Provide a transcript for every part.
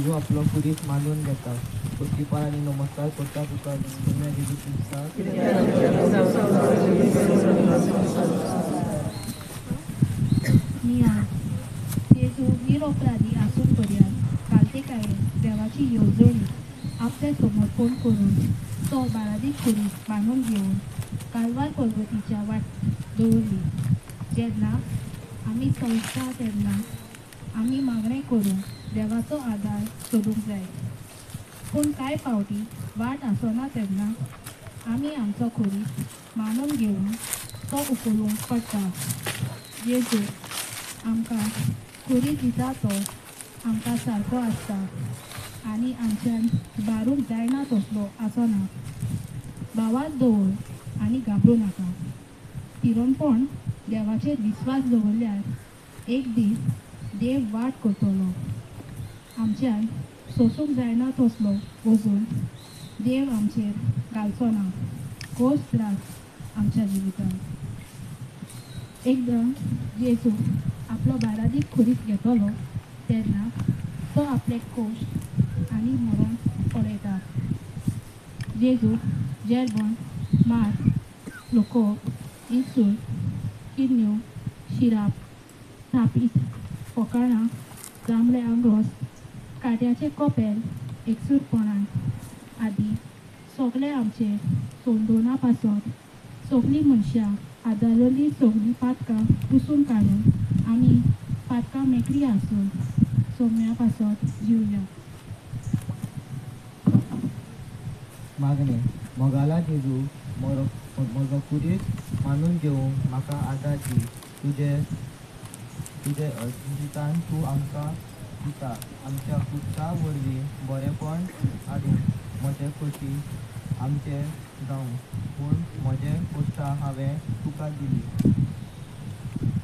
जेजू आपलो कुडीस मानून घेता. पुष्टीपान आणि नमस्कार करता तुका धन्य जेजू क्रिस्ता. जेजू निरपराधी आसून पर्यंत कालते काळेन देवाची येवजणी आपले समर्पण करून तो बाळादीक कुडीस बांदून घेवन कालवार पर्वतीच्या वाट दवरली. जेन्ना आमी संवता तेन्ना आमी मागणें करून देवाचो आदार सोदूंक जाय. पूण कांय फावटी वाट आसना तेन्ना आमी आमचो कुडीस मानून घेवन तो उखलूंक पडटा. जेजू आमकां कुडीस दिता तो आमकां सारको आसता आनी आमच्यान बारूंक जायना तसलो आसना. भावात दवर आनी घाबरूं नाका. पिरोनपण देवाचेर विस्वास दवरल्यार एक दीस देव वाट करतलो. आमच्यान सोसूंक जायना तसलो वजून देव आमचेर घालचो ना. खोस त्रास आमच्या जिवितांत. एकदां जेजू आपलो बारादीक खुरीस घेतलो तेन्ना तो आपले कोश आनी मरण पळयता. जेजू जेरबण मार लोकोप इन्सूल किडन्यो शिराप थापीत फकाणां जांबळे आंगोस काट्याचे कोपेल एकसूरपणां आदी सगळे आमचे सोंदोना पासत सगळीं मनशां आदारलेली सगळीं पातकां पुसून काडून आमी पातकां मेकळी आसून सोम्या पासत जिवया. मागणे मोगाला जेजू म्हजो कुडीस मानून घेवंक म्हाका आदार दी. तुजे जिवितान तूं आमकां दिता. आमच्या कुडसा वरवीं बरेपण हाडून म्हजे खोशी आमचे जावं. पूण म्हजे कोश्टां हांवें तुका दिली.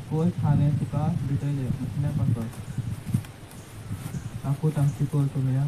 कोश्ट हांवें तुका भिटयले इतलें फकत. ताकूत आमची कोर तुमया.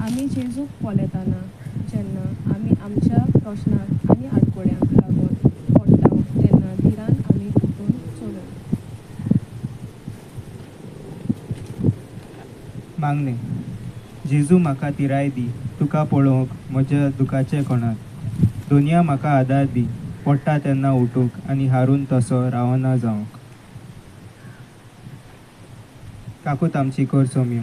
आमी जेजूक पोलेताना जेन्ना आमी आमच्या प्रश्नांक आनी आडकोड्यांक लागून पडटा तेन्ना धिरान आमी उठून चलूं. मागणे जेजू म्हाका तिराय दी. तुका पळोवंक म्हज्या दुखाचे कोणाक. दुनिया म्हाका आदार दी. पडटा तेन्ना उठूंक आनी हारून तसो रावना जावंक. काकूत आमची कर सोम्य.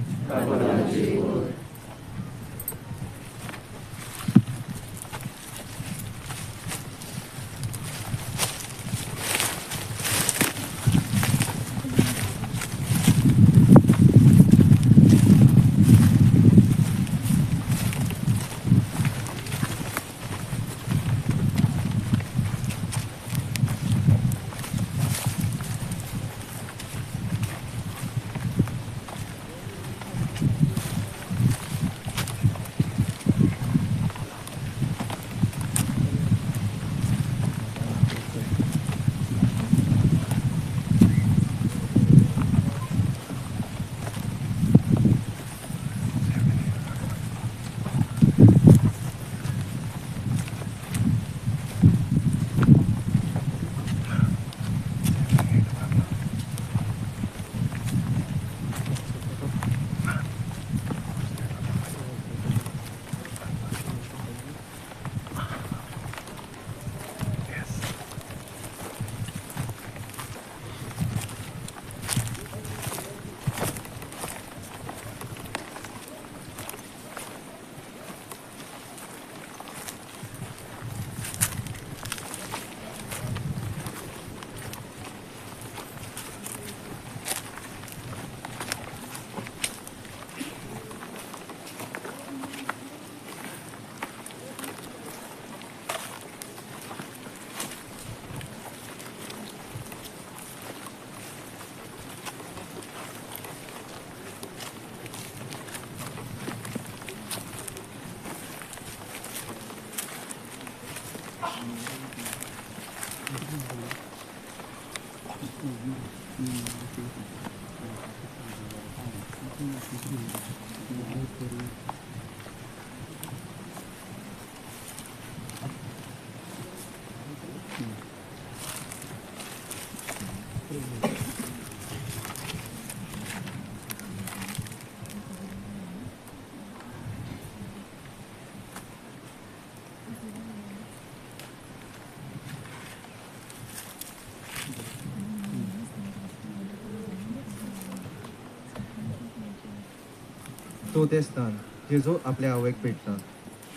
तो ते स्थान जेजू आपल्या आवयक भेटता.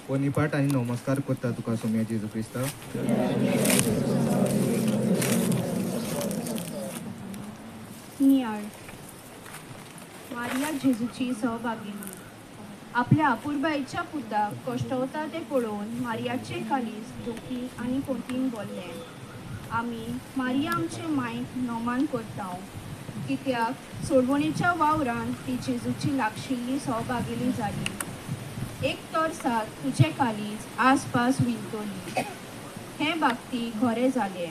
वनिपाट आणि नमस्कार करता तुका सोम्या जेजू क्रिस्ता. नियाळ मारिया जेजूची सहभागिनी. आपल्या अपूर्बाईच्या पुताक कश्टवता ते पळोवन मारियाचे कालीस दुखी आणि पोटीन बोलले. आमी मारिया आमचे मायक नोमान करता, कित्याक सोडवणेच्या वावरान ती जेजूची लागशिल्ली सहभागिनी जाली. एक तर सात तुझे कालीज आसपास विंतोली. हे बागती खरे जाले.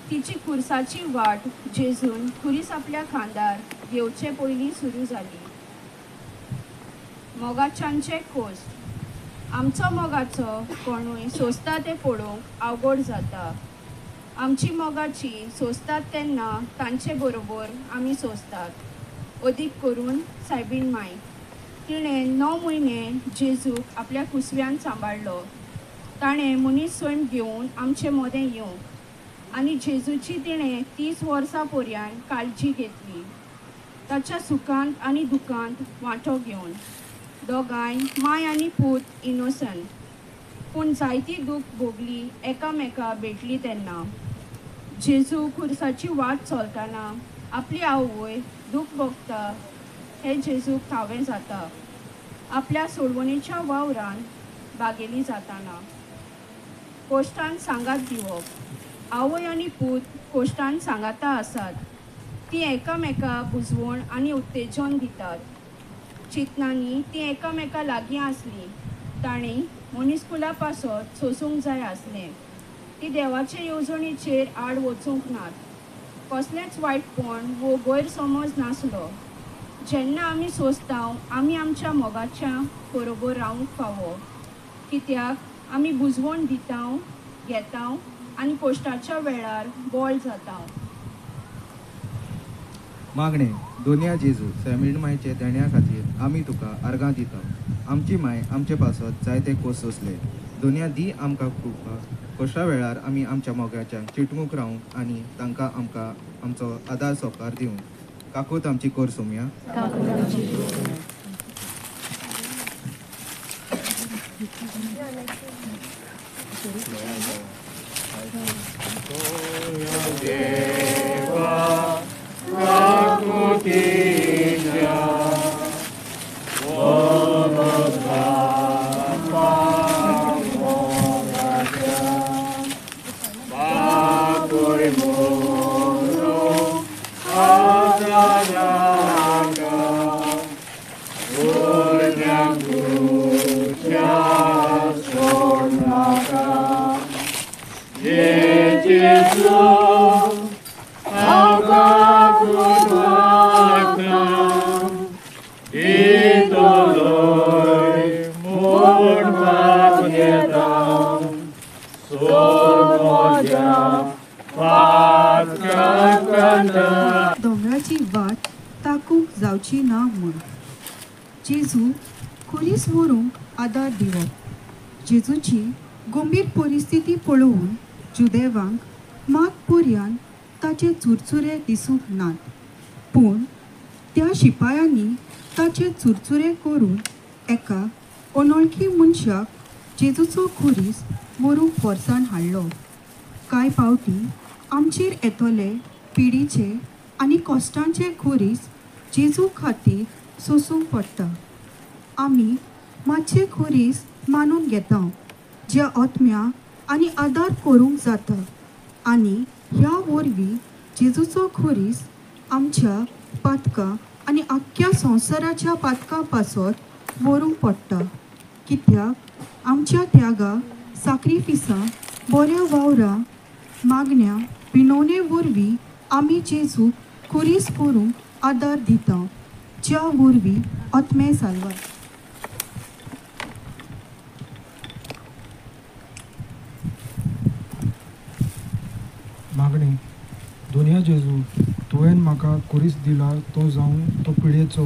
तिची खुर्साची वाट जेजून खुरीस आपल्या खांदार घेवचे पयलीं सुरू जाली. मोगाच्यांचे कोस. आमचो मोगाचो कोणूय सोंसता ते पळोवंक आवगड जाता. आमची मोगाची सोंसतात तेन्ना तांचे बरोबर आमी सोंसतात. अदीक करून सायबीण माय. तिणें 9 म्हयने जेजूक आपल्या कुसव्यान सांबाळलो. ताणें मनीस सैम घेवन आमचें मोदें येवंक आनी जेजूची तिणें 30 वर्सां पर्यंत काळजी घेतली, ताच्या सुखांत आनी दुखांत वांटो घेवन. दोगांय माय आनी पूत इनोसंट, पूण जायती दूख भोगली एकामेका भेटली तेन्ना. जेजू खुर्साची वाट चलतना आपली आवय दूख भोगता हे जेजूक ठावें जाता. आपल्या सोडवणेच्या वावरान बागेली जाताना कोश्टान सांगात दिवप. आवय आनी पूत कोश्टान सांगाता आसात. ती एकामेका बुजवण आनी उत्तेजन दितात. चिंतनांनी ती एकामेका लागीं आसली. ताणीं मनीसकुला पासत सोंसूंक जाय आसलें. ती देवाचे येवजणेचेर आड वचूंक नात. कसलेंच वायटपण वो गैरसमज नासलो. जेन्ना आमी सोंसतांव आमी आमच्या मोगाच्या बरोबर रावंक फावो, कित्याक आमी बुजवण दितांव, घेतांव आनी कोश्टाच्या वेळार बोळ जातांव. मागणे. दोनिया जेजू सायबीण मायचे देण्या खातीर आमी तुका आर्गां दिता. आमची माय आमचे पासत जायते कोस सोंसले. दोनिया दी आमकां कृपा. कोश्टा वेळार आमी आमच्या मोगाच्या चिटकूंक रावंक आनी तांकां आमकां आमचो आदार सहकार दिवंक. काकूत आमची कोर सोमया. दोंगराची वाट ताकूंक जावची ना म्हूण जेजू खोरीस व्हरूंक आदार दिवप. जेजूची गंभीर परिस्थिती पळोवन जुदेवांक मात पर्यान ताचे चुरचुरे दिसूंक नात, पूण त्या शिपायांनी ताचे चुरचुरे करून एका अनोळखी मनशाक जेजूचो खोरीस व्हरूंक परसान हाडलो. कांय फावटी आमचेर येतले पिडीचे आनी कश्टांचे खोरीस जेजू खातीर सोसूंक पडटा. आमी मातशे खोरीस मानून घेता ज्या आत्म्या आनी आदार करूंक जाता, आनी ह्या वरवीं जेजूचो खोरीस आमच्या पातकां आनी आख्ख्या संवसाराच्या पातकां पासत व्हरूंक पडटा. कित्याक आमच्या त्यागा, साक्रिफिसां, बऱ्या वावरां, मागण्या, विनवणे वरवीं आमी जेजूक खोरीस व्हरूंक आदार दिता, ज्या वरवीं आत्मे साल्वात. मागणी. दोनया जेजू, तुवें म्हाका खोरीस दिला तो जावन तो पिडेचो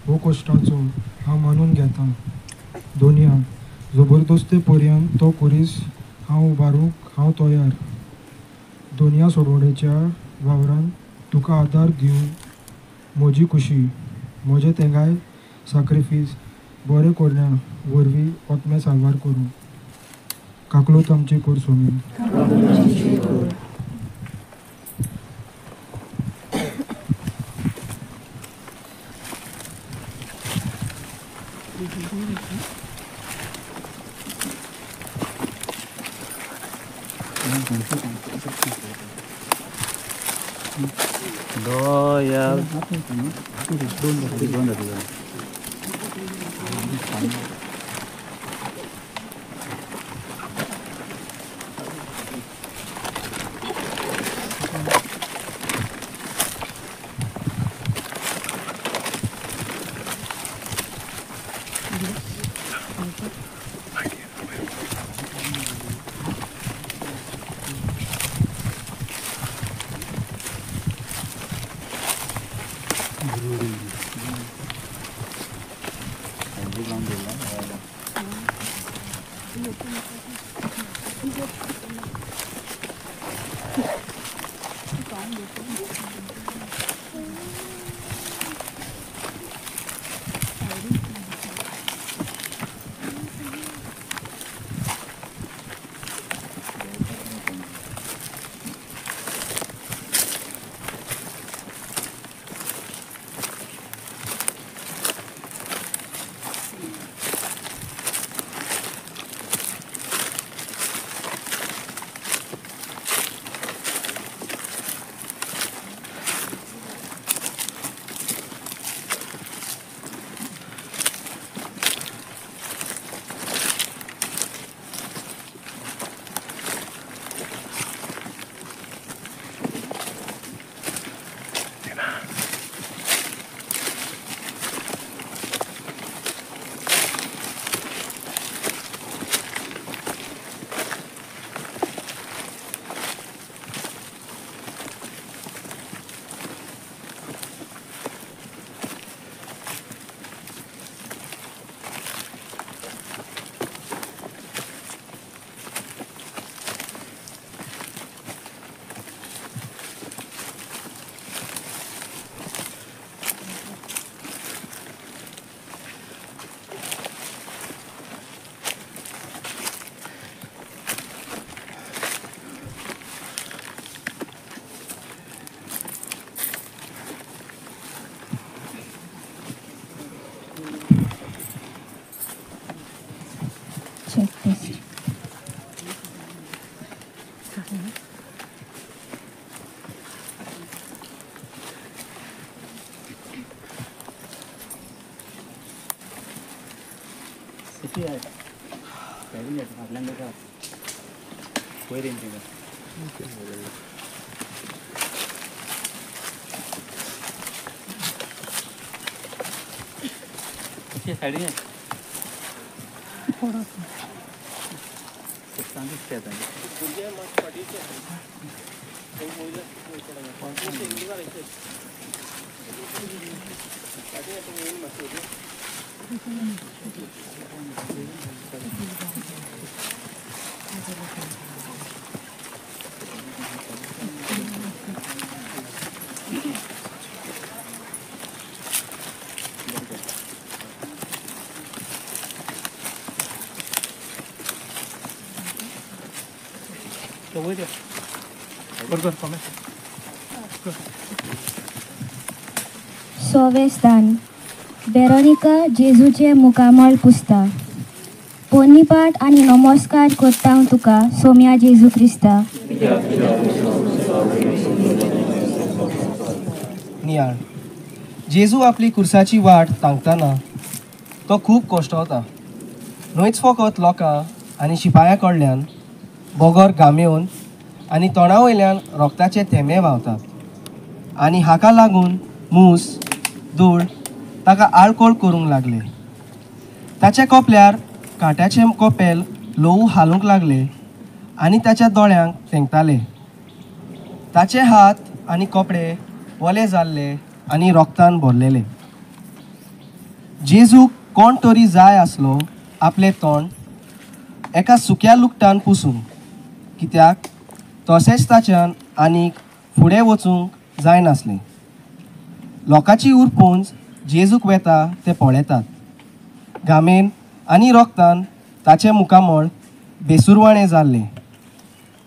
वो कश्टाचो हांव मानून घेता. दोनया जबरदस्ते पर्यंत तो खोरीस हांव उबारूंक हांव तयार. दोनया सोडवणेच्या वावरान तुका आदार दिवंक म्हजी खुशी, म्हजें तेंगाय साक्रिफीस बरें करण्या वरवीं आत्मे साल्वार करूं. काकलोत आमची कोर सोमी. सवें स्थान वेरोनिका जेजूचे मुखामळ पुसता. पोन्नीपाट आनी नमस्कार करता हांव तुका सोम्या जेजू क्रिस्ता. नियाळ जेजू आपली कुर्साची वाट तांकतना तो खूब कश्टावता. न्हयच फकत लोकां आनी शिपायां कडल्यान बोगोर घाम आनी तोंडा वयल्यान रोगताचे थेंबे व्हांवतात. आनी हाका लागून मूस धूळ ताका आळकोळ करूंक लागले. ताच्या कोपल्यार काट्याचे कोपेल लोवू हालूंक लागले आनी ताच्या दोळ्यांक तेंगताले. ताचे हात आनी कपडे वले जाल्ले आनी रोगतान भरलेले. जेजूक कोण तरी जाय आसलो आपले तोंड एका सुक्या लुगटान पुसूंक, कित्याक तशेंच ताच्यान आनीक फुडें वचूंक जायनासलें. लोकांची उरपूंज जेजूक वेता ते पळयतात. घामेन आनी रोगतान ताचें मुखामळ बेसुरवाणें जाल्लें.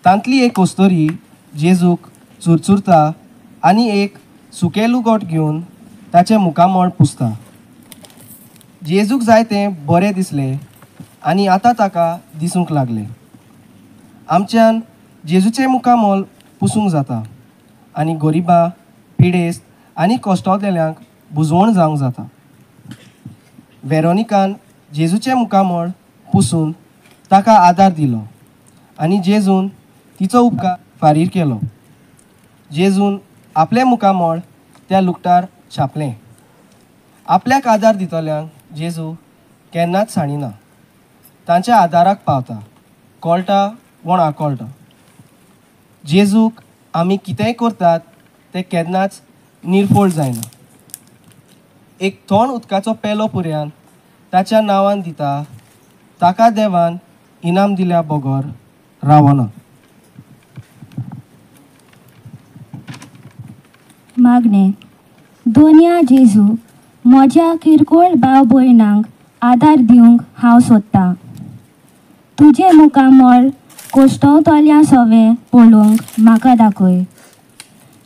तांतली एक कोस्तोरी जेजूक चुरचुरता आनी एक सुकें लुगोट घेवन ताचें मुखामळ पुसता. जेजूक जाय तें बरें दिसलें आनी आतां ताका दिसूंक लागलें. आमच्यान जेजूचें मुखामळ पुसूंक जाता आनी गरिबां, पिडेस्त आनी कश्टावलेल्यांक बुजवण जावंक जाता. वेरोनिकान जेजूचें मुखामळ पुसून ताका आदार दिलो आनी जेजून तिचो उपकार फारीक केलो. जेजून आपलें मुखामळ त्या लुगटार छापलें. आपल्याक आदार दितल्यांक जेजू केन्नाच साणिना. तांच्या आदाराक पावता, कळटा वण आकळटा. जेजूक आमी कितेंय करतात तें केन्नाच निर्फोळ जायना. एक थोंड उदकाचो पेलो पुर्यान ताच्या नांवान दिता ताका देवान इनाम दिल्या बगोर रावना. मागणें दोनया जेजू म्हज्या किरकोळ भाव भयणांक आदार दिवंक हांव सोदतां. तुजें मुखामळ कोश्टावतल्या सवें पळोवंक म्हाका दाखय.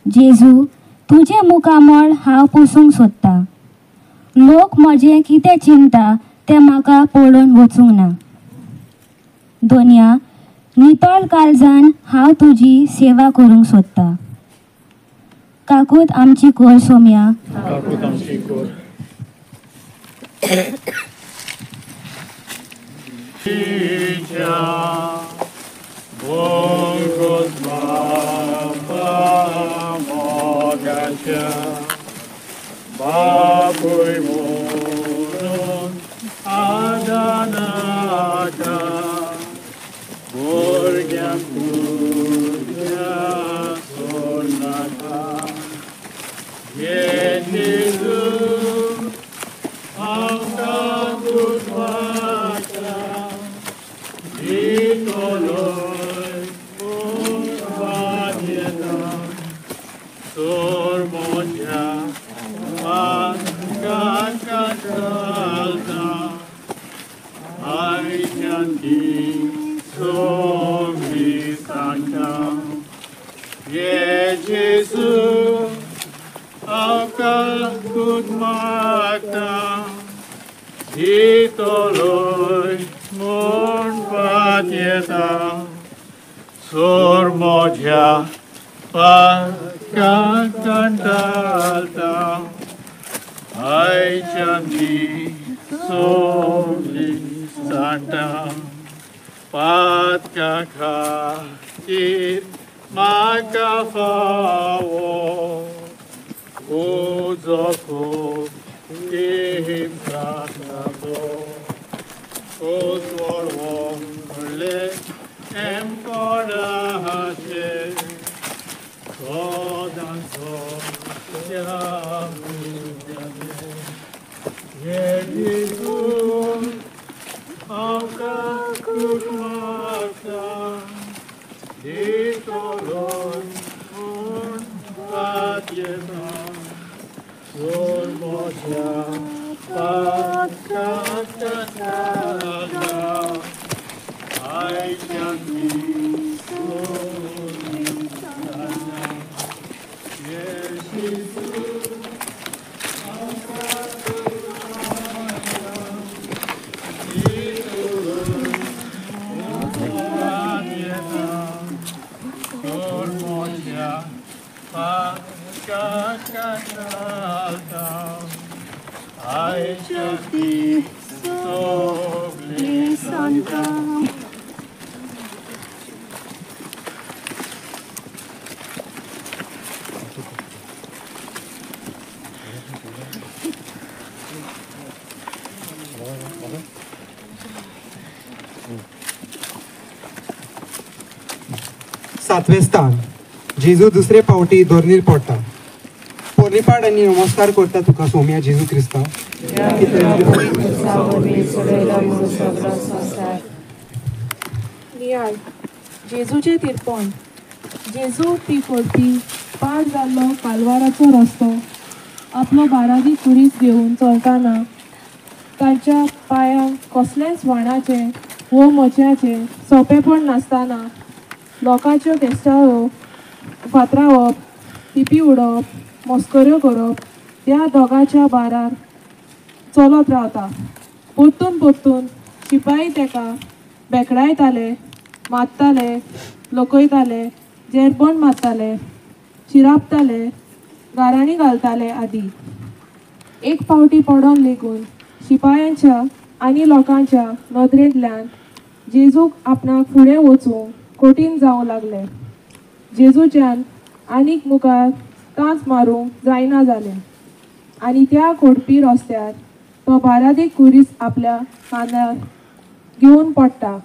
जेजू तुजें मुखामळ हांव पुसूंक सोदतां. लोक म्हजें कितें चिंता तें म्हाका पळोवन वचूंक ना. दोनया नितळ काळजान हांव तुजी सेवा करूंक सोदतां. काकूत आमची कोर सोम्या. Babuj moron adanaka Borgyam kurya sonaka Yenizu Amka kutmaka Itoloi Murvanyeta Sormonja Kankalta Aichanti Somisanta Ye Jesu Akal Kutmata Hitoloi Mon Patieta Sormoja Kankalta Ai chanti soli Santa, Patka Khatir, Maka Fawo, Uzoko, Kim Sakado, Oswalwo, Le, Emkora Hate, Kodanso, Yedigun, Angka Kutmata, Ditolon, Un Patieta, Sul Moja, Patkata, I can be so Yes, Jesus. I just be so Santa. सातवे स्थान जेजू दुसरे फावटी धोरणीर पडटा. पोरनिपाड आनी नमस्कार करता तुका सोम्या जेजू क्रिस्ता. नियाळ जेजूचे तिरपण. जेजू ती फोडपी पाड जाल्लो कालवाराचो रस्तो आपलो बारादी कुरीस घेवन चलताना तांच्या पांयांक कसलेंच वाणाचें वो मोच्याचें सोंपेपण नासतना लोकांच्यो केस्टाळो फातरावप, तिपी उडोवप, मस्कऱ्यो करप त्या दोगांच्या बारार चलत रावता. परतून परतून शिपाई तेका बेकडायताले, मारताले, लोकयताले, जेरबंद मारताले, शिरापताले, गाराणी घालताले आदी. एक फावटी पडोन लेगून शिपायांच्या आनी लोकांच्या नदरेंतल्यान जेजूक आपणाक फुडें वचूंक कठीण जावं लागलें. जेजूच्यान आनीक मुखार तांच मारूंक जायना जालें आनी त्या खोडपी रस्त्यार तो बारादेक कुरीस आपल्या कांद्यार घेवन पडटा.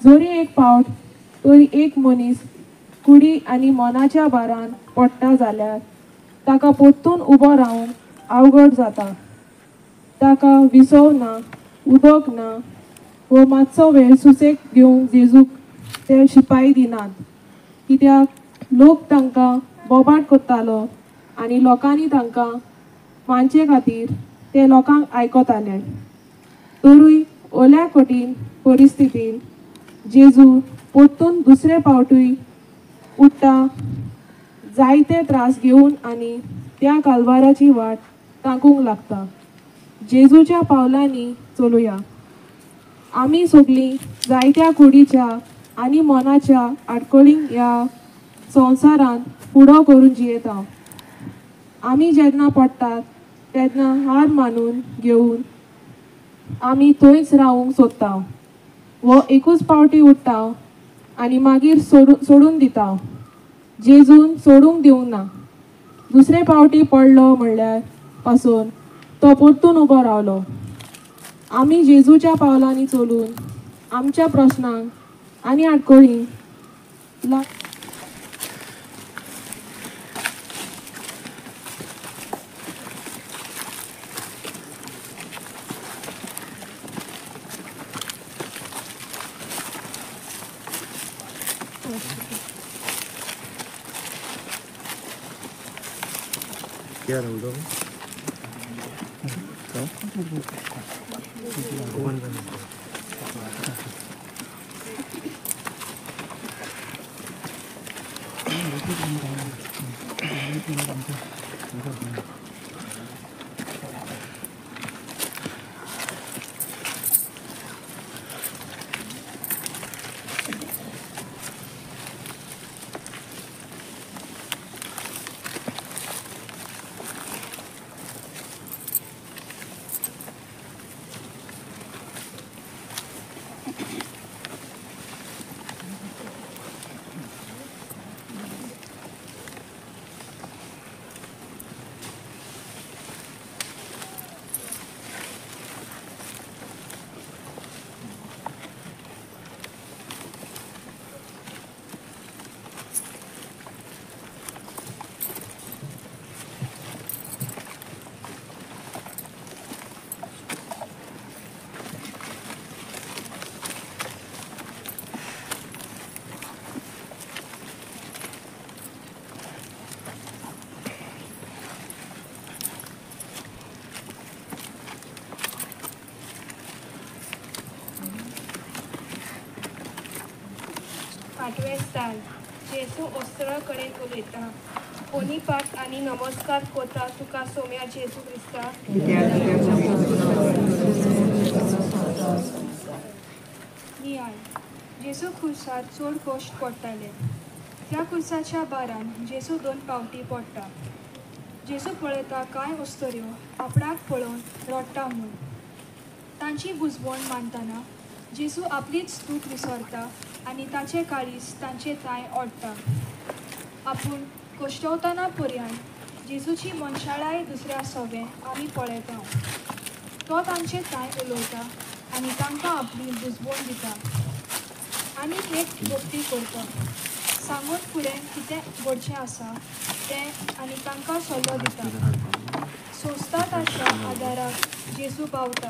जोरी एक फावट तरी एक मनीस कुडी आनी मनाच्या बारान पडटा जाल्यार ताका परतून उबो रावंक अवघड जाता. ताका विसव ना, उदक ना वो मातसो वेळ सुसेग घेवंक जेजूक ते शिपाई दिनात. कित्याक लोक तांकां बोबाट करतालो आनी लोकांनी तांकां मानचे खातीर ते लोकांक आयकताले. तरूय ओल्या कठीण परिस्थितीन जेजू परतून दुसरे फावटूय उठ्ठा, जायते त्रास घेवन आनी त्या कालवाराची वाट तांकूंक लागता. जेजूच्या पावलांनी चलुया. आमी सगळीं जायत्या कुडीच्या आनी मनाच्या आडखळींक ह्या संवसारांत फुडो करून जियेता. आमी जेन्ना पडटात तेन्ना हार मानून घेवन आमी थंयच रावूंक सोदता. वो एकूच फावटी उठ्ठा आनी मागीर सोडून दिता. जेजून सोडूंक दिवंक ना. दुसरे फावटी पडलो म्हणल्यार पासून तो परतून उबो रावलो. आमी जेजूच्या पावलांनी चलून आमच्या प्रश्नांक आनी आडखळींक आठवे स्थान जेसू ओस्त्रा कडेन उलयता पोनीपाट आनी नमस्कार कोता तुका सोम्या जेजू क्रिस्ता नियाळ जेजू खुर्सार चड कश्ट पडटाले त्या खुर्साच्या बारान जेजू 2 पावटी पडटा जेजू पळयता कांय ओस्तऱ्यो आपणाक पळोवन रडटा म्हूण तांची बुजवण मानतना जेजू आपलीच चूक विसरता आनी ताचे काळीज तांचे ताय ओडटा आपूण कश्टवतना पर्यंत जेजूची मनशाळाय दुसऱ्या सवें आमी पळयता तो तांचे ताय उलोवता आनी तांकां आपली बुजवण दिता आनी एक गोश्टी करता सांगून फुडें कितें घडचें आसा तें आनी तांकां सल्लो दिता सोंसता ताच्या आदाराक जेजू पावता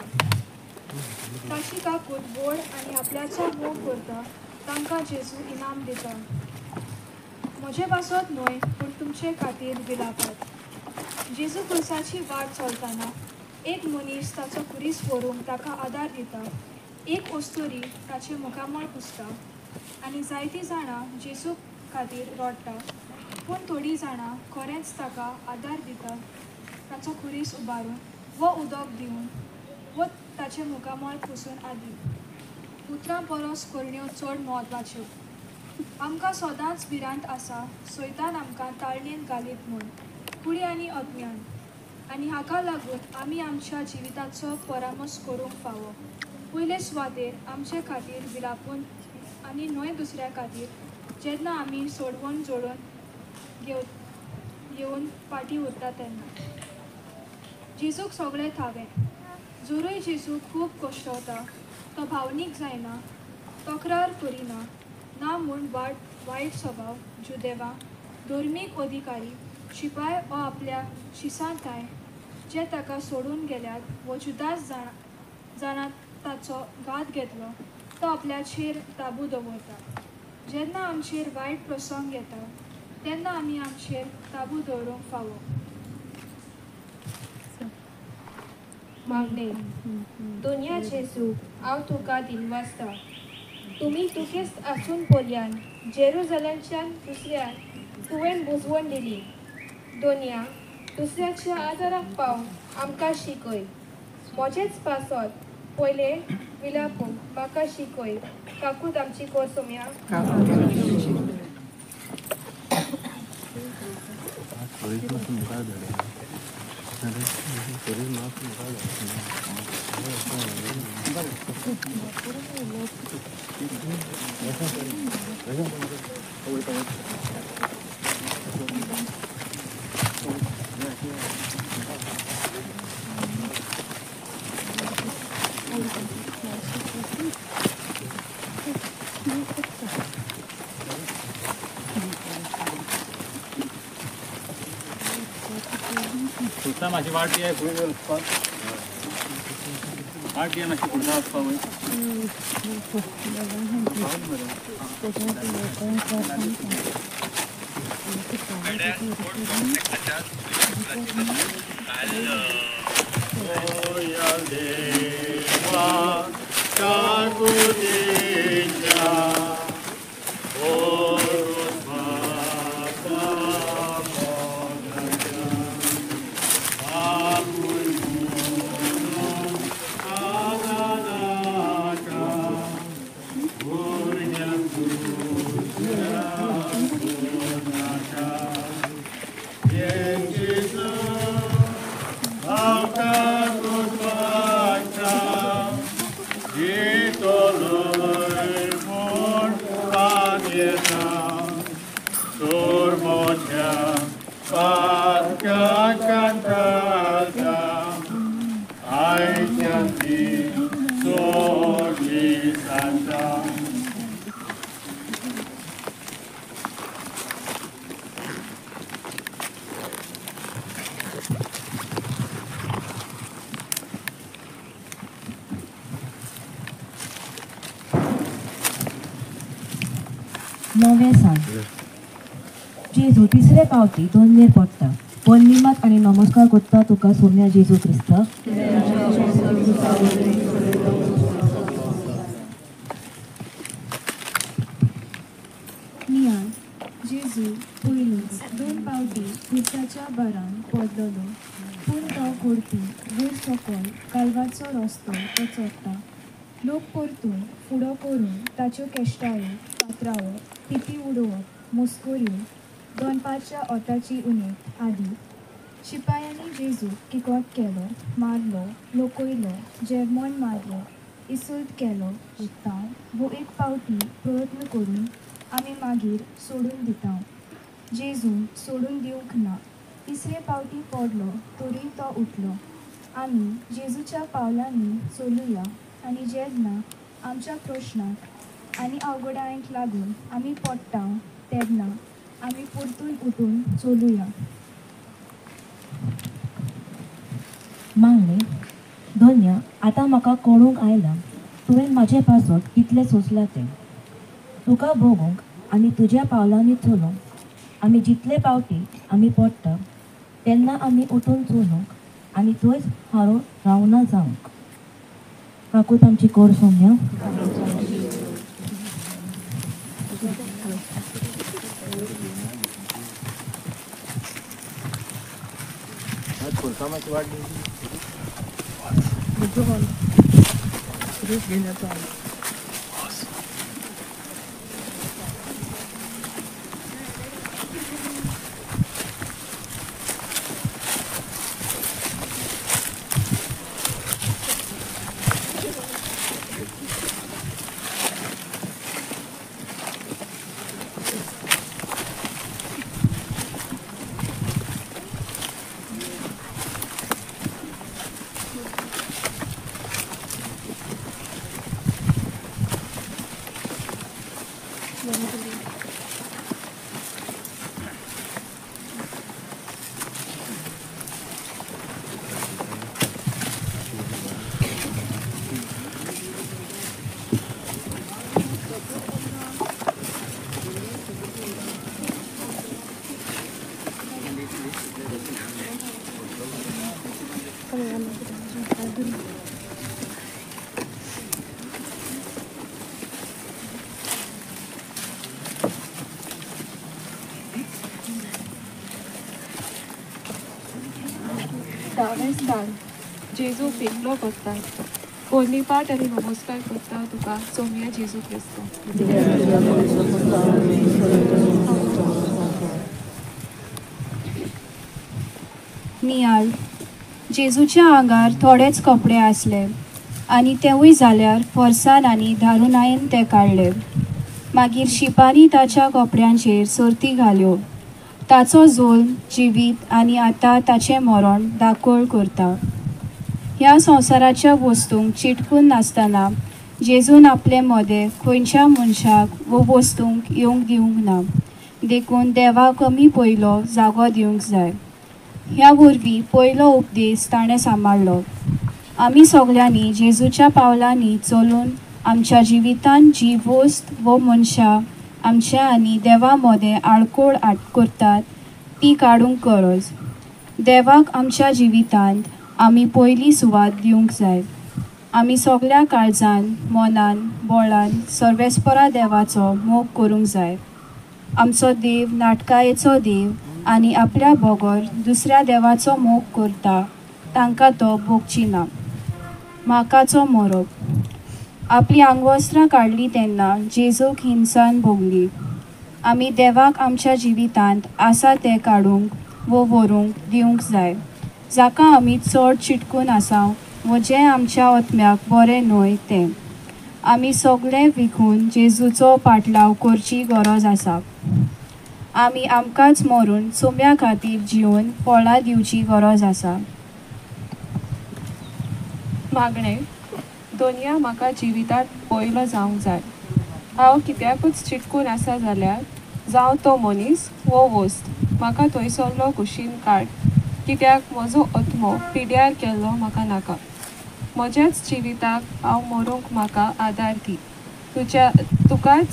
ताची काकूट गोड आनी आपल्याचो मोग करता तांकां जेजू इनाम दिता म्हजे पासत न्हय पूण तुमचे खातीर विलापात जेजू क्रुसाची वाट चलतना एक मनीस ताचो कुरीस व्हरूंक ताका आदार दिता एक ओस्तोरी ताचे मुखामळ पुसता आनी जायतीं जाणां जेजू खातीर रडटा पूण थोडीं जाणां खरेंच ताका आदार दिता ताचो कुरीस उबारून व उदक दिवन व ताचे मुखामळ पुसून आदी उतरां परस करण्यो चड म्हत्वाच्यो आमकां सदांच भिरांत आसा सैतान आमकां ताळयेन घालीत म्हूण कुडी आनी अज्ञान आनी हाका लागून आमी आमच्या जिविताचो परामर्श करूंक फावो पयले सुवातेर आमचे खातीर विलापून आनी न्हय दुसऱ्या खातीर जेन्ना आमी सोडवण जोडून घेवन फाटीं उरता तेन्ना जेजूक सगळें थावें जोरूय जेजू खूब कश्टवता तो भावनीक जायना तक्रार करिना ना म्हूण वायट स्वभाव जुदेवा धर्मीक अधिकारी शिपाय वा आपल्या शिसांताय जे ताका सोडून गेल्यात व जुदास जाणां ताचो घात घेतलो तो आपल्याचेर ताबू दवरता जेन्ना आमचेर वायट प्रसंग येता तेन्ना आमी आमचेर ताबू दवरूंक फावो मागणे दुनिया जेजू हांव तुका दिनवासता तुमी तुकेच आसून पोरयान जेरुजलेमच्यान दुसऱ्यान तुवें बुजवण दिली दोनिया दुसऱ्याच्या आदाराक पावन आमकां शिकय म्हजेच पासत पयले विलापूंक म्हाका शिकय काकूत आमची कोर सोम्या सुद्दां मातशी वाट आहे फुडें वचपाक वाट आहे मातशी फुडें वचपाक Gitolo Santa. नवे सांग जेजू तिसरे पावटी दोनमेर पडटा पन्निमात आनी नमस्कार करता तुका सोम्या जेजू क्रिस्त. नियाळ जेजू पयलींच दोन पावटी खुर्साच्या बारान पडलेलो पूण तो करपी वयर सकयल कालवारचो रस्तो तो चडटा. लोक परतून फुडो करून ताच्यो केश्टायो पात्रावप पिपी उडोवप मस्कोऱ्यो दोनपारच्या ओताची उणीव आदी. शिपायांनी जेजूक किकोट केलो मारलो लोकयलो जेवमोन मारलो इसूल्ट केलो उरता वो एक पावटी प्रयत्न करून आमी मागीर सोडून दिता. जेजून सोडून दिवंक ना. तिसरे पावटी पडलो तरी तो उठलो. आमी जेजूच्या पावलांनी चलुया आनी जेन्ना आमच्या प्रश्नाक आनी अवघडायेंक लागून आमी पडटा तेन्ना आमी परतून उठून चलुया. मागणे धन्य आतां म्हाका कळूंक आयलां तुवें म्हाजे पासत कितलें सोंसलां तें. तुका भोगूंक आनी तुज्या पावलांनी चलोवंक आमी जितले पावटी आमी पडटा तेन्ना आमी उठून चलोवंक आनी थंयच हारोन रावना जावंक. काकूत आमची कोर सोम्या. खुर्सामाची वाट दावे स्थान जेजू पिंगलो करता पोरणी पाट आनी नमस्कार करता तुका सोम्या जेजू क्रिस्त. नियाळ जेजूच्या आंगार थोडेच कपडे आसले आनी तेवूय जाल्यार फोर्सान आनी धारुनायेन ते काडले. मागीर शिपांनी ताच्या कपड्यांचेर सर्ती घाल्यो. ताचो जोल्म जिवीत आनी आतां ताचें मरण दाखोळ करता. ह्या संवसाराच्या वस्तूंक चिटकून नासतना जेजून आपले मोदें खंयच्या मनशाक वो वस्तूंक येवंक दिवंक ना. देखून देवाक कमी पयलो जागो दिवंक जाय. ह्या वरवीं पयलो उपदेश ताणें सांबाळ्ळो. आमी सगळ्यांनी जेजूच्या पावलांनी चलून आमच्या जिवितांत जी वस्त वो मनशां आमच्या आनी देवा मोदें आडकोळ करतात ती काडूंक गरज. देवाक आमच्या जिवितांत आमी पयली सुवात दिवंक जाय. आमी सगळ्या काळजान मनान बोळान सर्वेस्परा देवाचो मोग करूंक जाय. आमचो देव नाटकायेचो देव आनी आपल्या बोगोर दुसऱ्या देवाचो मोग करता तांकां तो भोगची ना. म्हाकाचो मरप आपली आंगवस्त्रां काडली तेन्ना जेजूक हिंसान भोगली. आमी देवाक आमच्या जिवितांत आसा तें काडूंक वो व्हरूंक दिवंक जाय जाका आमी चड चिटकून आसाव वो जें आमच्या आत्म्याक बरें न्हय तें. आमी सगळें विखून जेजूचो पाटलाव करची गरज आसा. आमी आमकांच मरून सोम्या खातीर जिवन फळां दिवची गरज आसा. मागणे दोनया म्हाका जिवितांत पयलो जावंक जाय. हांव कित्याकूच चिटकून आसा जाल्यार जावं तो मनीस वो वस्त म्हाका थंयसरलो कुशीन काड, कित्याक म्हजो आत्मो पिड्यार केल्लो म्हाका नाका. म्हज्याच जिविताक हांव मरूंक म्हाका आदार दी. तुकाच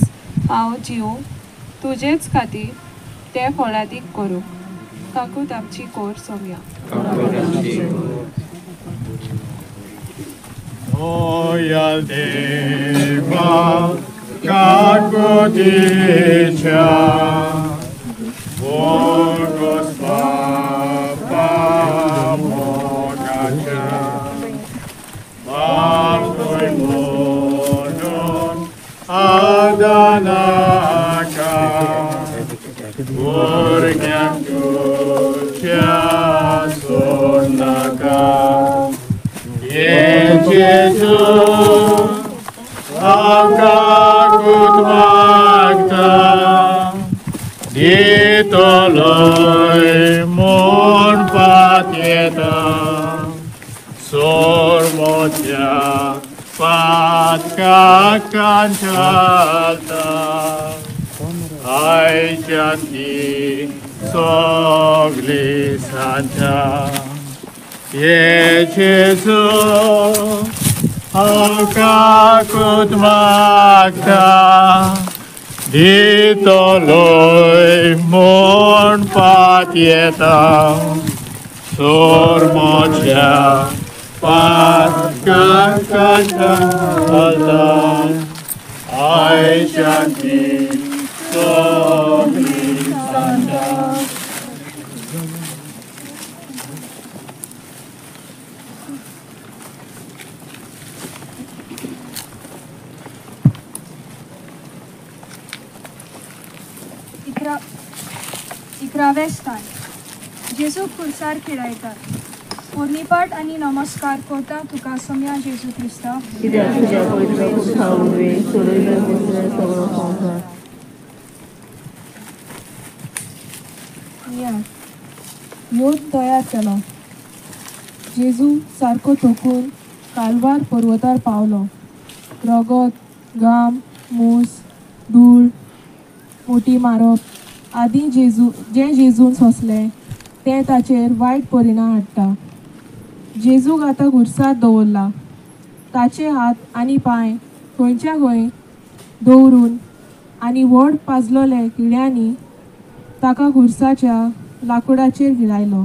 हांव जिवूं, तुजेच खातीर तें फळादीक करूं. काकूट आमची कोर सोम्या. Royal Deva Kakuticha Bogos Papa Mogacha Bapoi Monon Adanaka Urgyam Kuchya Sonaka Jesus, Akakut Magda, Ditoloi Mon Patieta, Sormotia Patka Kanchalta, Ai Janti Sogli Santa. Jesus, Akakut Magda, Ditoloi Mon Patieta, Sormocia Patka Kanchalta, Ai Shanti Sogli Santa. इकरावें स्थान. जेजू खुर्सार खिळायतात. पोर्णिपाट आणि नमस्कार करता तुका सोम्या जेजू Crysta. योद तयार केलो. जेजू सारको थकून कालवार पर्वतार पावलो. रगत, घाम, मूस, धूळ, मोठी मारप आदी जेजून सोंसले तें ताचेर वायट परिणाम हाडटा. जेजूक आतां खुर्सार दवरला. ताचे हात आनी पांय खंयच्या खंय दवरून आनी व्हड पाजलोले किड्यांनी ताका खुर्साच्या लांकुडाचेर घिळायलो.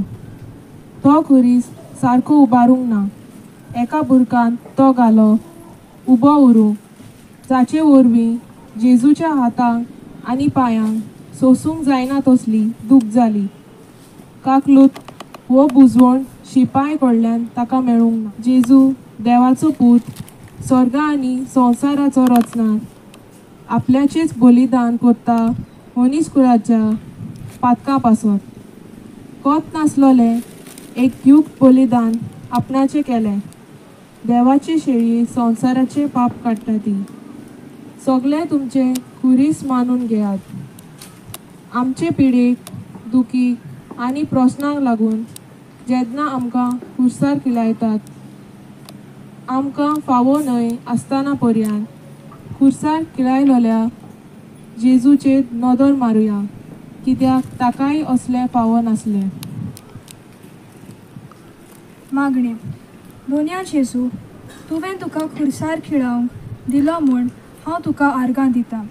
तो खुरीस सारको उबारूंक ना. एका बुरकान तो घालो उबो उरूंक, जाचे वरवीं जेजूच्या हातांक आनी पांयांक सोंसूंक जायना तसली दूख जाली. काकलूत वो बुजवण शिपाय कडल्यान ताका मेळूंक ना. जेजू देवाचो पूत, स्वर्ग आनी संवसाराचो रचणार, आपल्याचेच बलिदान करता मनीसकुळाच्या पातका पासत. कोत नासलोले एक युग बलिदान आपणाचे केले. देवाची शेळी संवसाराचे पाप काडटा ती. सगळे तुमचे खुरीस मानून घेयात. आमचे पिडेक, दुखीक आनी प्रस्नांक लागून जेन्ना आमकां खुर्सार खिळायतात, आमकां फावो न्हय आसतना पर्यंत खुर्सार खिळायलोल्या जेजूचेर नदर मारुया, कित्याक ताकाय असले फावो नासले. मागणे. दोनया जेजू, तुवें तुका खुर्सार खिळावंक दिलो म्हूण हांव तुका आर्गां दितां.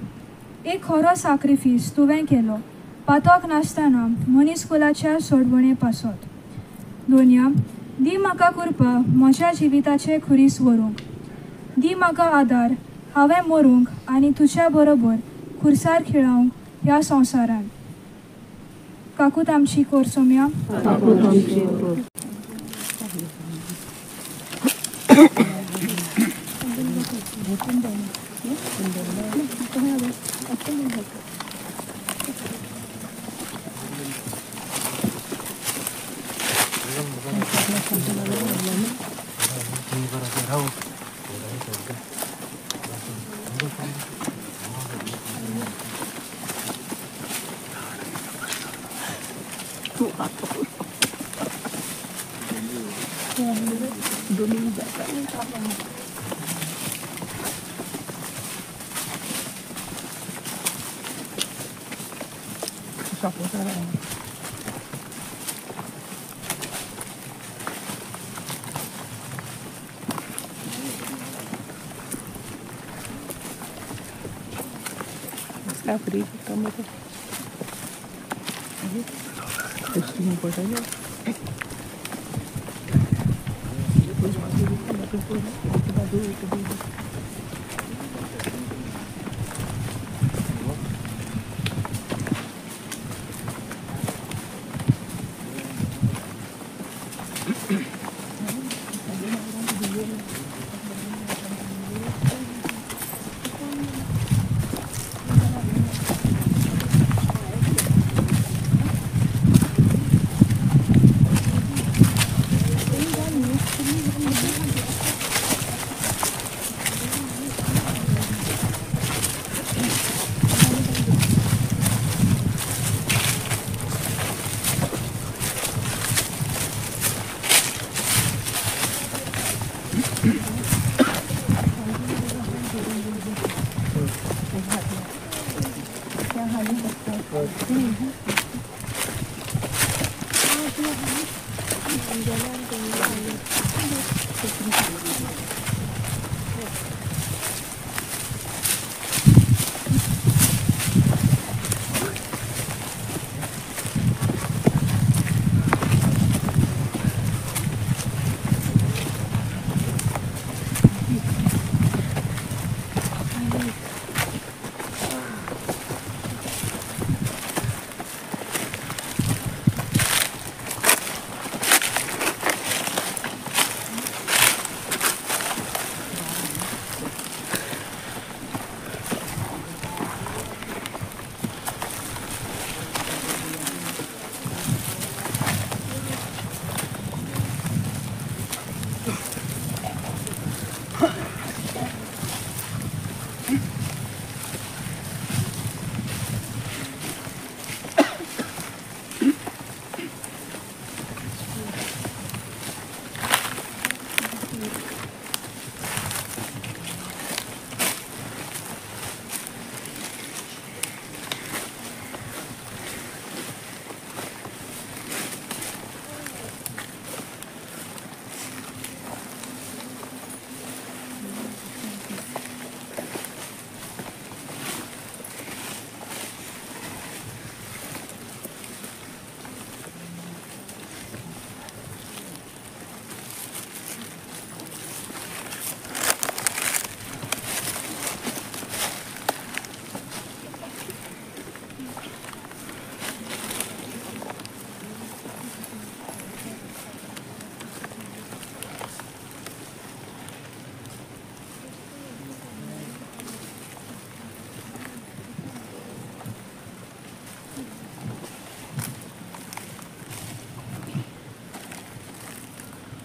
एक खरो सॅक्रिफीस तुवें केलो, पातोक नासतना मनीसकुलाच्या सोडवणे पासत. दोनया, दी म्हाका करपा म्हज्या जिविताचे खुरीस व्हरूंक. दी म्हाका आदार हांवें मरूंक आनी तुज्या बरोबर खुर्सार खिळावंक ह्या संवसारान. काकूत आमची कोर सोम्या.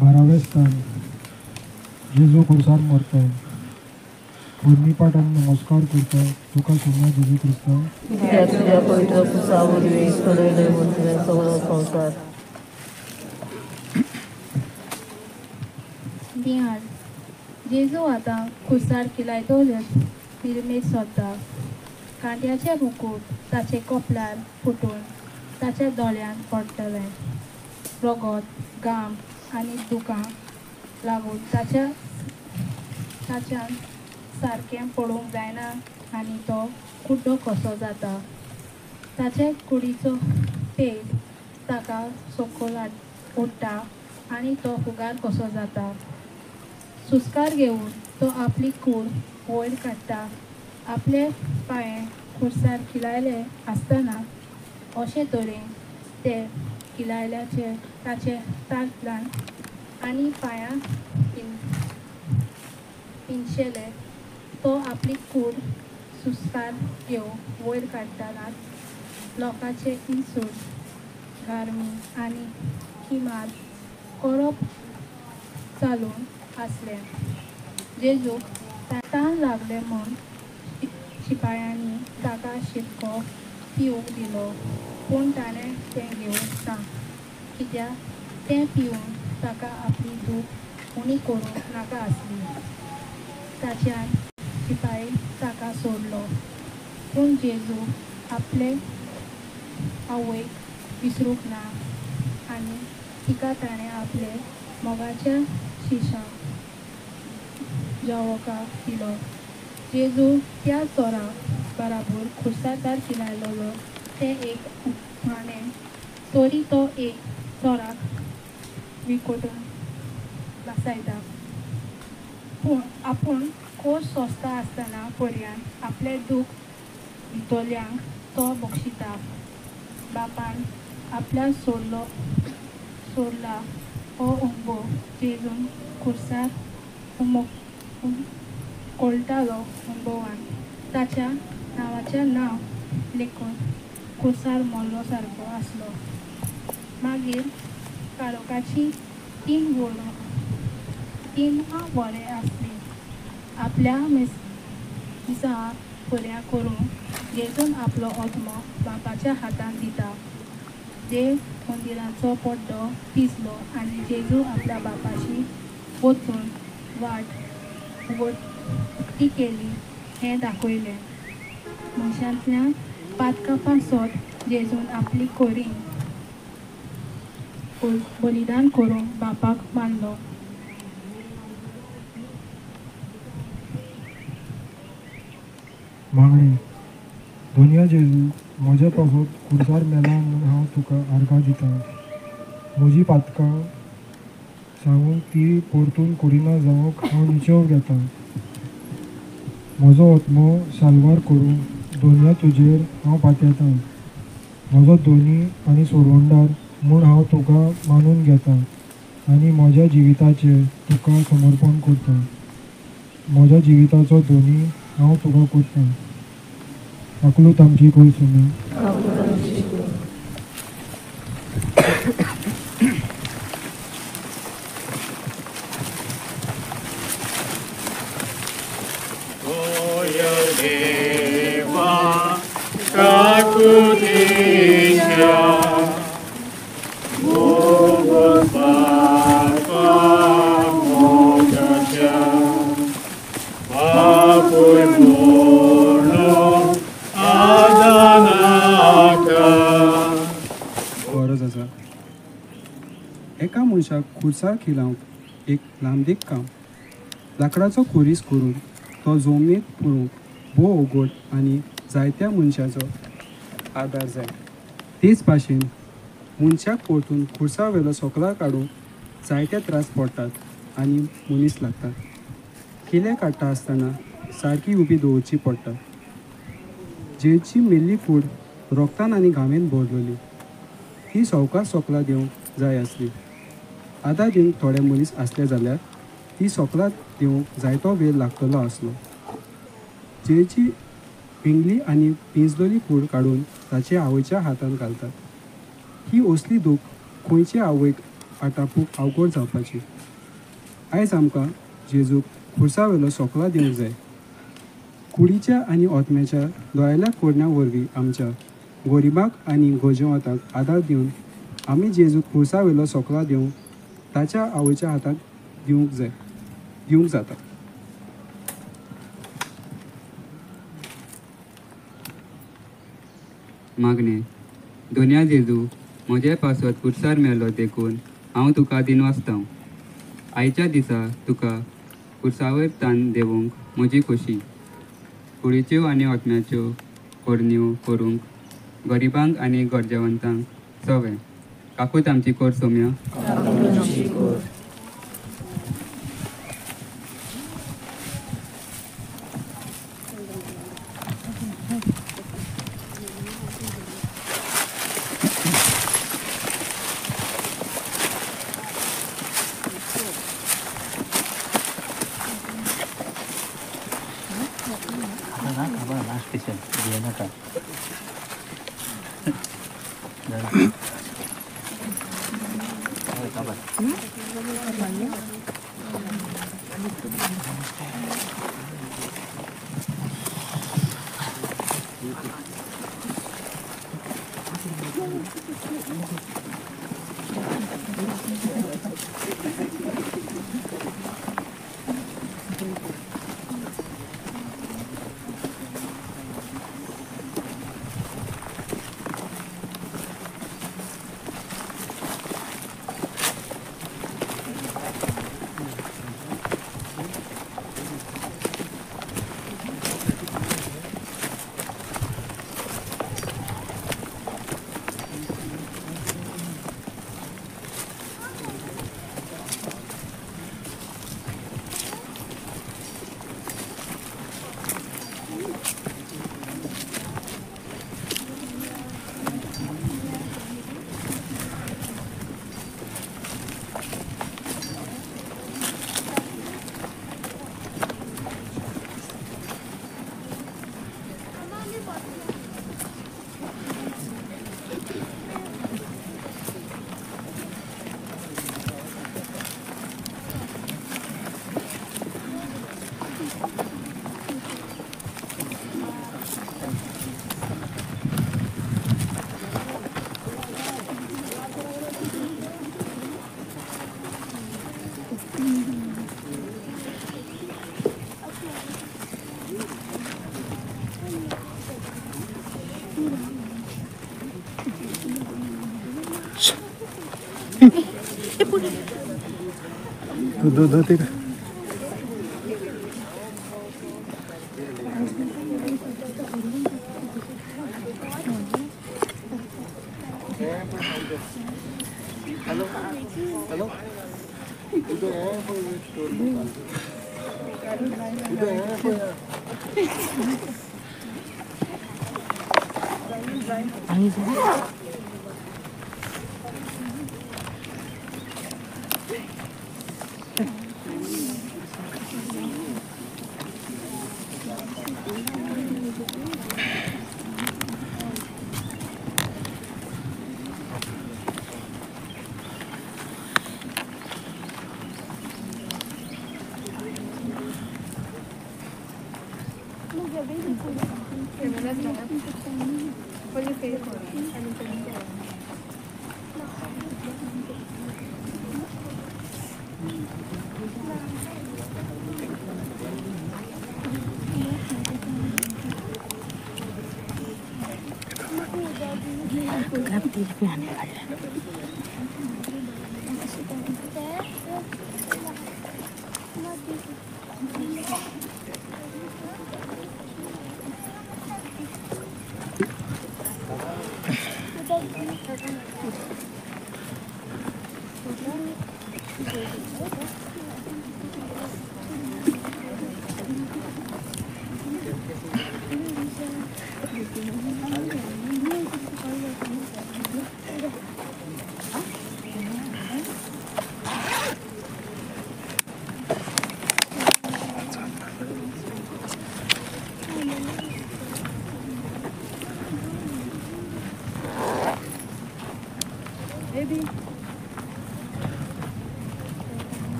12वें स्थान जेजू खुर्सार मरता पोरमीपाट आनी नमस्कार करता तुका सोम्या जेजू क्रिस्ता तुझ्या पवित्र पुसावरवी कडले म्हणटले सगळो संसार दिहाड जेजू आतां खुर्सार किलायतो निर्मेत सोदता कांट्याचे मुकूट ताचे कपलार फुटून ताच्या दोळ्यान पडटले रगत घाम आनी दुखां लागून ताच्यान सारकें पडूंक जायना आनी तो कुड्डो कसो जाता ताचे कुडीचो पेट ताका सकयल ओडटा आनी तो फुगार कसो जाता सुस्कार घेवन तो आपली कूड वयर काडटा आपले पांये खुर्सार किलायले आसतना अशे तरेन ते किलायल्याचे ताचे ताटल्यान आनी पांयां पिंशेले तो आपली कूड सुस्कार घेवन वयर काडटना लोकांचे इन्सूट गारमी आनी किमार करप चालून आसले जेजूक ताण लागले म्हूण शिपायांनी ताका शिपको पिवूंक दिलो पूण ताणें तें घेवन ना कित्याक तें पिवन ताका आपली दूख उणी करूंक नाका आसली ताच्यान शिपाई ताका सोडलो पूण जेजू आपले आवयक विसरूंक ना आनी तिका ताणें आपले मोगाच्या शिशाक जावोका दिलो. जेजू त्या चोरा बराबर खुर्सादार किलायलो ते एक उपाणें तोरी तो एक चोराक विकोटून बसायता. पूण आपूण खोस सोंसता आसतना पर्यान आपले दूख भितोल्यांक तो बक्षिता. बापान आपल्या सोडला हो उंबो जेजून खुर्सार कोळटालो उंबोवान ताच्या नांवाचें नांव लेखून खुर्सार मोल्लो सारको आसलो. मागीर काळोखाची 3 वरे आसली. आपल्या मिसा बऱ्या करून जेजून आपलो ओतमो बापाच्या हातान दिता. देव मंदिराचो पड्डो पिसलो आनी जेजू आपल्या बापाची वचून वाट उगटी केली हें दाखयलें. मनशांतल्यान पातकां पासत जेजून आपली कोरीं बलिदान करून बापाक मानलो. मागणी दोनया जेजू म्हज्या पासत खुर्सार मेला म्हूण हांव तुका आर्गां दिता. म्हजी पातकां सांगून ती परतून करिना जावंक हांव निशेव घेता. म्हजो ओतमो साल्वार करून दोनया तुजेर हांव पातयता. म्हजो दोनी आनी सोडवणदार म्हूण हांव तुका मानून घेता आनी म्हज्या जिविताचें तुका समर्पण करता. म्हज्या जिविताचो दोनी हांव तुका करता. अकलूत आमची कोय सुमी. गरज आसा. एका मनशाक खुर्सार खिलावंक एक लांबदीक काम. लाकडाचो खुरीस करून तो जमनीत पुरूंक भोव ओगोट आनी जायत्या मनशाचो आदार जाय. तेच भाशेन मनशाक परतून खुर्सा वेलो सोकला काडूंक जायते त्रास पडटात आनी मनीस लागतात. किले काडटा आसतना सारकी उबी दवरची पडटा. जेची मेल्ली कूड रोगतान आनी घामेन भरलेली ती सवकार सोकला दिवंक जाय आसली. आदार दिवंक थोडे मनीस आसले जाल्यार ती सोकला दिवंक जायतो वेळ लागतलो आसलो. जेची पिंगली आनी पिंजलेली कूड काडून ताचे आवयच्या हातान घालतात. ही असली दूख खंयचे आवयक आटापूक अवघड जावपाची. आयज आमकां जेजूक खुर्सा वेलो सोकला दिवंक जाय. कुडीच्या आनी ओतम्याच्या दोळ्याल्या कोडण्या वरवीं आमच्या गरिबांक आनी गरजेवंतांक आदार दिवन आमी जेजूक खुर्सा वेलो सोकला दिवंक ताच्या आवयच्या हाताक दिवंक जाता. मागणे दोनया जेजू म्हजे पासत खुर्सार मेलो देखून हांव तुका दिन वाचता. आयच्या दिसा तुका खुर्सावयर तान देवूंक म्हजी खोशी. कुडीच्यो आनी ओतम्याच्यो कोडण्यो करूंक गरिबांक आनी गरजेवंतांक सवें. काकूत आमची कोर सोम्या.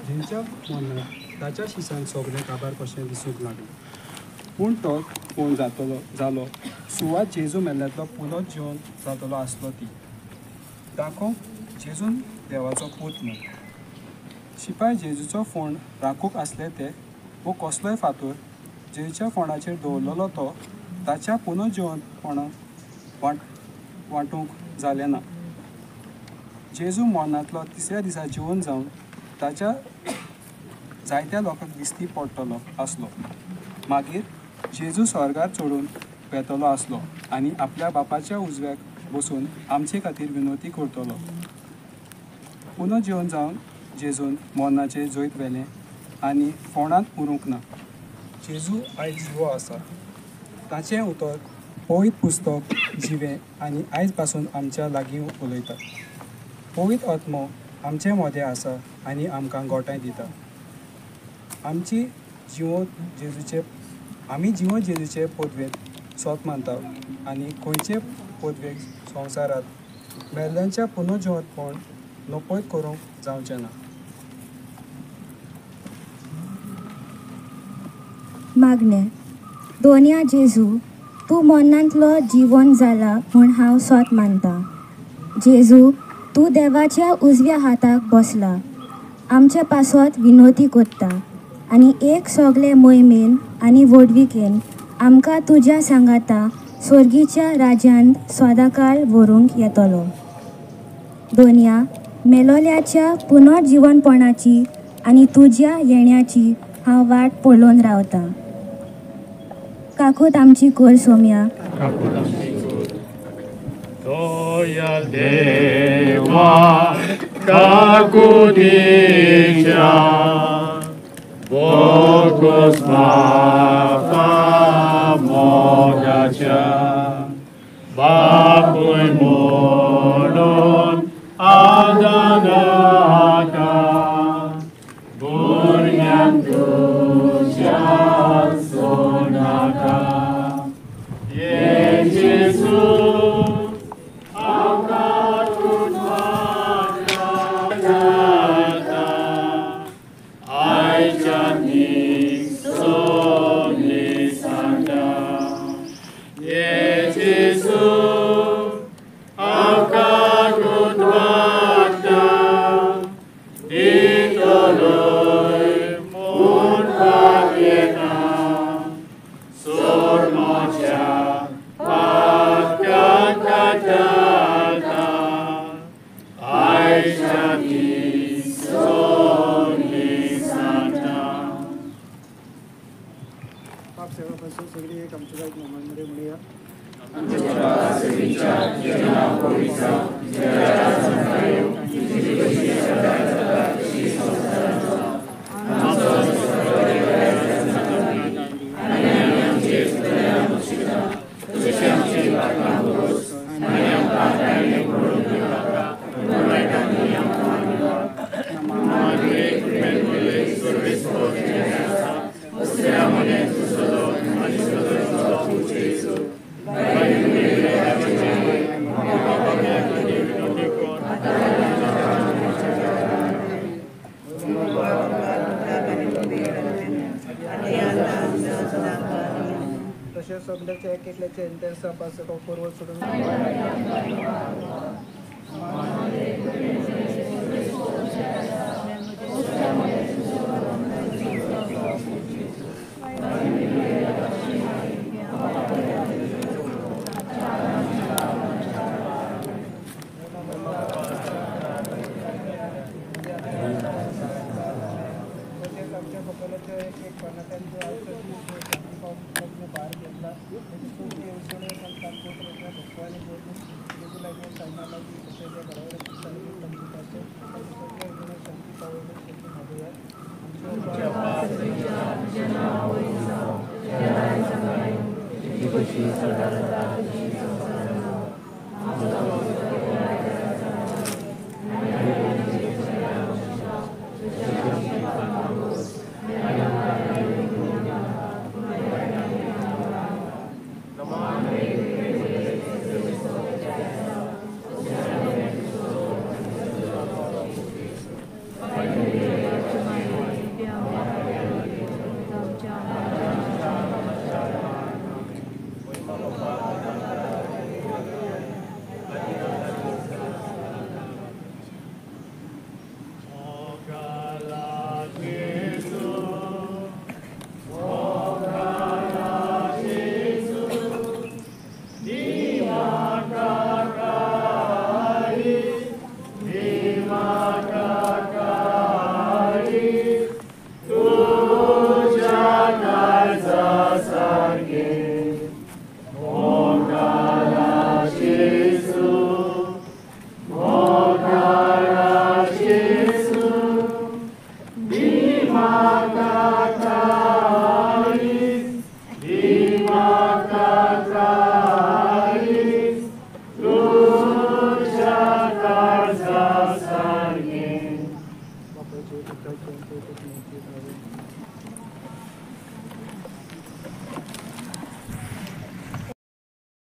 जेंच्या मनात ताच्या शिसान सगळें काबार कशें दिसूंक लागलें पूण तो फोन जालो सुवात जेजू मेल्ल्यांतलो पुनोत जिवन जातलो आसलो ती दाखोवंक जेजून देवाचो पूत म्हूण शिपाय जेजूचो फोण राखूंक आसले ते वो कसलोय फातर जेजूच्या फोणाचेर दवरलेलो तो ताच्या पुनर्जिवनपणाक वांटूंक जालें ना जेजू मरणांतलो तिसऱ्या दिसा जिवन जावन ताच्या जायत्या लोकांक दिश्टी पडटलो आसलो मागीर जेजू स्वर्गार चडून वेतलो आसलो आनी आपल्या बापाच्या उजव्याक बसून आमचे खातीर विनवती करतलो पुनर्जिवन जावन जेजून मरणाचें जैत व्हेलें आनी फोंडांत उरूंक ना जेजू आयज जिवो आसा ताचें उतर पवित्र पुस्तक जिवें आनी आयज पासून आमच्या लागीं उलयता पवित्र आत्मो आमचे मदें आसा आनी आमकां गोठाय दिता आमी जिवो जेजूचे पदवेंत स्वत मानता आनी खंयचे पदवेक संवसारांत मेल्ल्यांच्या पुनर्जिवनपण नपयत करूंक जावचें ना मागणें दोनया जेजू तूं मरणांतलो जिवन जाला म्हूण हांव स्वत मानता जेजू तूं देवाच्या उजव्या हाताक बसला आमचे पासत विनवती करता आनी एक सगळे मोहिमेन आनी व्हडविकेन आमकां तुज्या सांगाता स्वर्गीच्या राज्यांत सदांकाळ व्हरूंक येतलो दोनया मेलोल्याच्या पुनर्जिवनपणाची आनी तुज्या येण्याची हांव वाट पळोवन रावता काकूत आमची कोर सोम्या Doyal Deva Kakudisha Bogos Mapa Mogacha Bapuy Monon Adanaka Bunyan Dusyan Sonaka Ye Jesus तशेंच सगळ्याचे एक एकल्याचे इंटेन्स आसा तो फॉरवर्ड सोडून आमच्या कपलाच्या एक एक पानाकांचे औषधी भार घेतला त्याची खूप येवजणे सांगतात खूप रचना भगवान बोलून जेजू लागून सांगणार लागली तसे जे घडावर सांगितले पंचकाचे सगळे शांती पावले शक्ती मागूया आमच्या